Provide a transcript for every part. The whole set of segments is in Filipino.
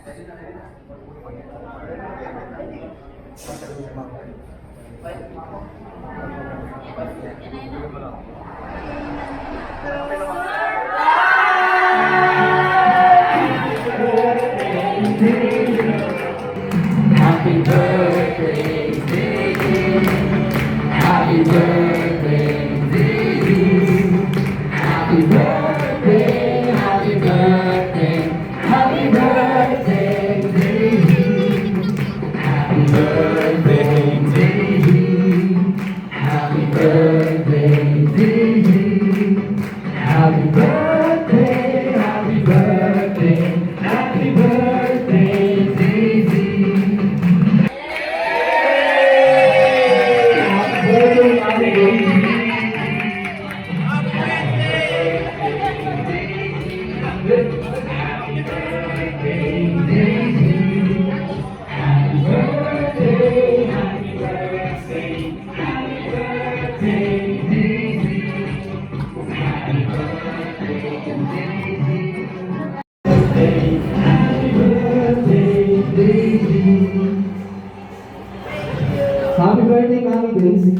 Happy birthday to you. Happy birthday to you. Happy birthday, happy birthday, happy birthday to you. Happy birthday to you. Happy birthday to you. Happy birthday, happy birthday, happy birthday to you. Happy birthday, Mami Gracie.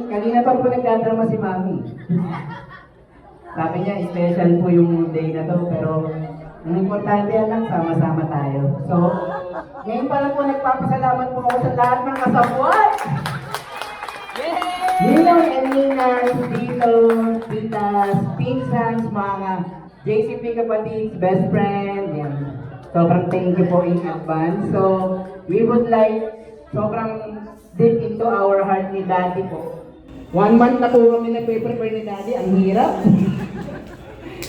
Kanina pa po nagdadrama si Mami. Sabi niya, special po yung day na to, pero ang importante lang, sama-sama tayo. So, ngayon pa lang po nagpapasalamat po ako sa lahat ng kasabwat! Ninong and Ninang, Tito, Titas, Pinsans, mga JCP kapatids, best friend, yan. Sobrang thank you po in advance. So, we would like, sobrang deep into our heart ni Daddy po. 1 month na po kami nagpe-prepare ni Daddy, ang hirap.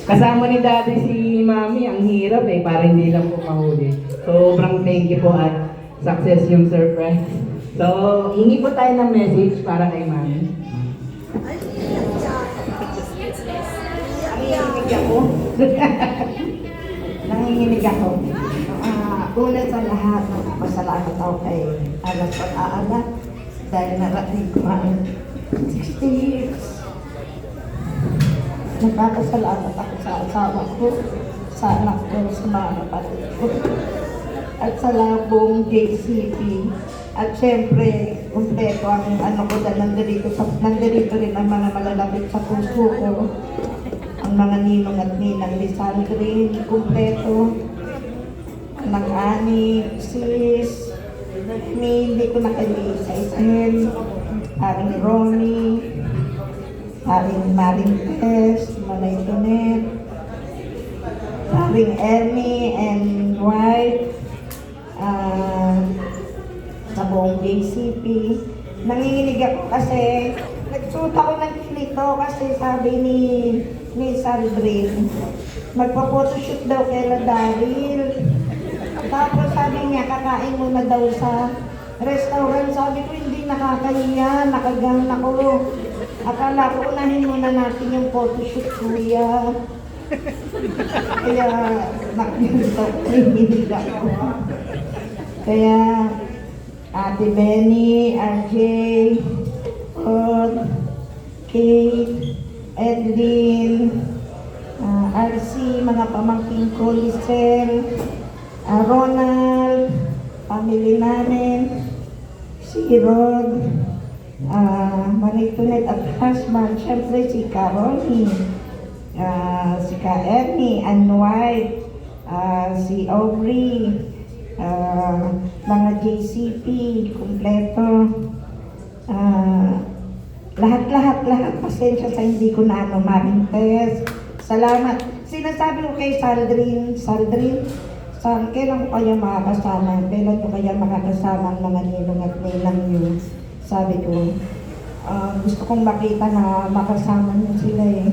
Kasama ni Daddy si Mami, ang hirap eh, para hindi lang po mahuli. Sobrang thank you po at success yung surprise. So, hingi po tayo ng message para kay Mami. Nanginginig ako. Nanginginig ako. Una sa lahat, pasalamat ako kay Alas at Aala dahil narating ko ang 60 years. Nagpapasalamat ako sa asawa ko, sa anak ko, sa mga kapatid ko, at sa labong JCP. At syempre, kumpleto ang ano ko dahil nandito rin ang mga malalapit sa puso ko. Ang mga ninong at ninang ni Sandrine, kumpleto. Ng Ani, Sis, hindi ko nakaliisa-isahin. Aring Ronnie, aring Maring Tess, Malay Tonet, aring Ernie and White, sa buong JCP. Nanginginig ako kasi nagsuot ako ng kilito kasi sabi ni Sandrine, magpa-photoshoot daw kay Daryl. Tapos sabi niya, kakain muna daw sa restaurant. Sabi ko, hindi nakakahiya, nakagang ako. Akala ko, unahin muna natin yung photoshoot, kuya. Kaya, nakinig ako. Kaya, Ate Benny, RJ, Todd, Kate, Edlin, RC, mga pamangking ko, Lisel, Ronald, family namin, si Rod, Maritunet at husband, syempre si Caroni, si Ka Ernie, Ann White, si Aubrey, mga JCP, kumpleto, lahat, pasensya sa hindi ko na Maring Tess. Salamat. Sinasabi ko kay Sandrine, kailan ko kaya makakasama? Kailan ko kaya makakasama ang mga ninong at ninang yun? Sabi ko, gusto kong makita na makasama niyo sila eh.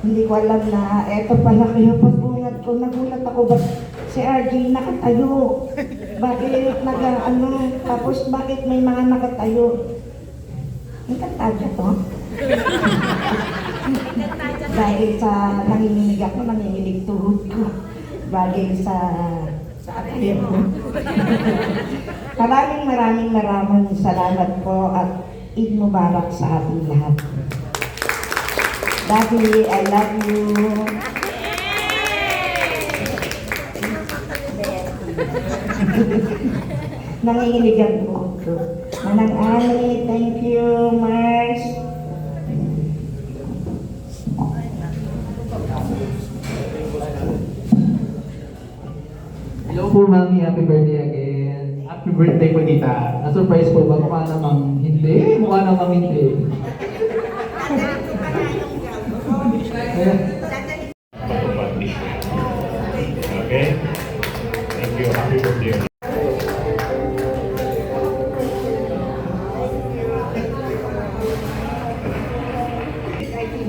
Hindi ko alam na eto pala kayo pagbungat ko. Nagulat ako ba si RJ nakatayo? Bakit tapos bakit may mga nakatayo? Ang kantadya to? Dahil sa nanginginig ako, nanginginig tuhod ko. Bagay sa sa atin po. Maraming salamat po at Eid Mubarak sa ating lahat. Daddy, I love you. Nangingiligan po ito. Manang Ali, thank you, Mars. Hello po, Mami. Happy birthday again. Happy birthday po, tita. Na-surprise po ba? Mukha namang hindi. Mukha namang hindi. Ayan. Okay? Thank you. Happy birthday.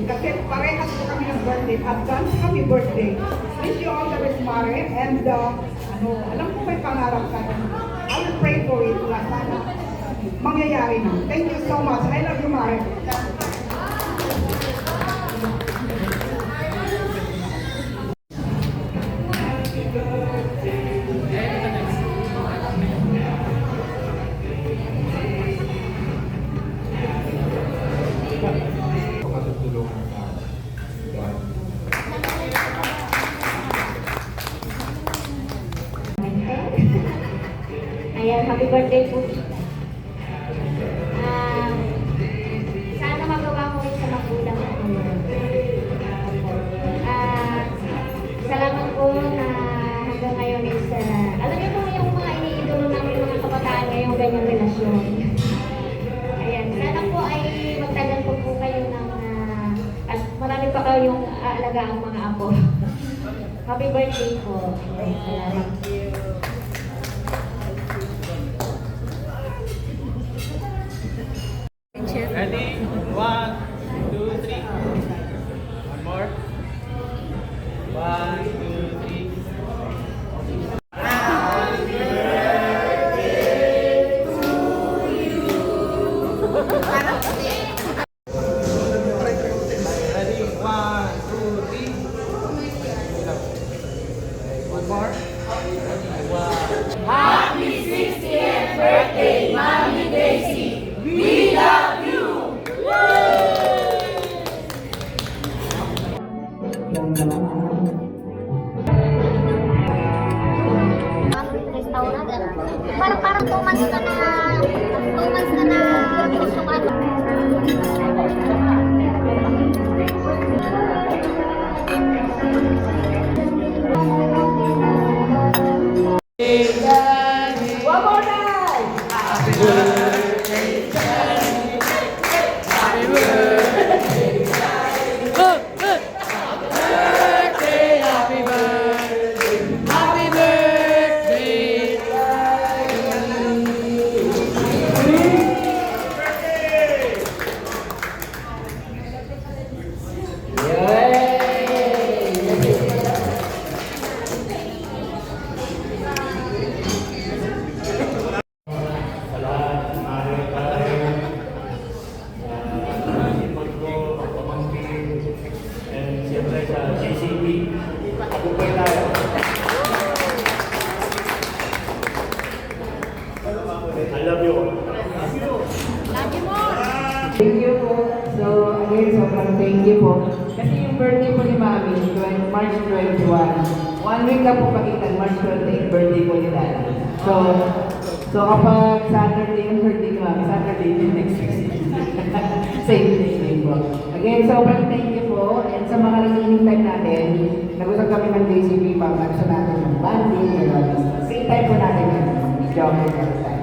Kasi parehas po kami ng birthday. Advance happy birthday. Wish you all the best, Mare. And alam ko may pangarap ka. I will pray for it na sana mangyayari na. Thank you so much. I love you, Mare. Ayan, happy birthday po. Sana magawa ko rin sa magulang ko. Salamat po na hanggang ngayon is, alam niyo po yung mga iniidolo namin mga kabataan ngayong ganyang relasyon. Ayan, sana po ay magtagal po kayo ng, at marami pa kayong aalagaan mga apo. Happy birthday po. Salamat. Ready? 1, 2, 3. One more. 1, 2, 3. Ready? 1, 2, 3. One more. One. Restaurant. Parang 2 months na usok ano. One more time! And siyempre sa JCP, pagpupay tayo. I love you all. Thank you po. So, again, sobrang thank you po. Kasi yung birthday po ni Mami, March 21. 1 week na po pagitan, March 28, birthday po ni Daddy. So kapag Saturday yung birthday ni Mami, Saturday din next week. Same day po. Again, sobrang thank you po. And sa mga remaining time natin, nag-usap kami ng JCP pa, gusto natin ng banding, gano'n. Free time po natin yan. Joke every time.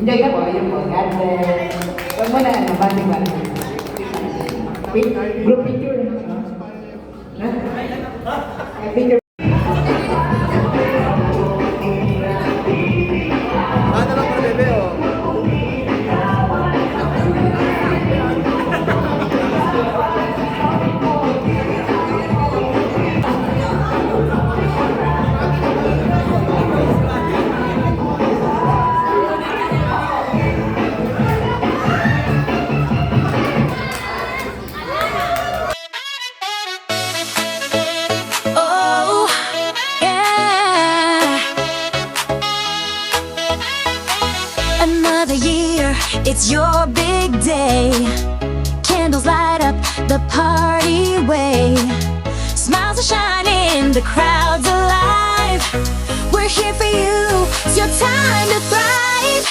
Enjoy ka po, ayun po. God bless. Huwag mo na, banding. Group picture. Ha? Picture. Oh, It's your big day. Candles light up the party way. Smiles are shining, the crowd's alive. We're here for you, it's your time to thrive.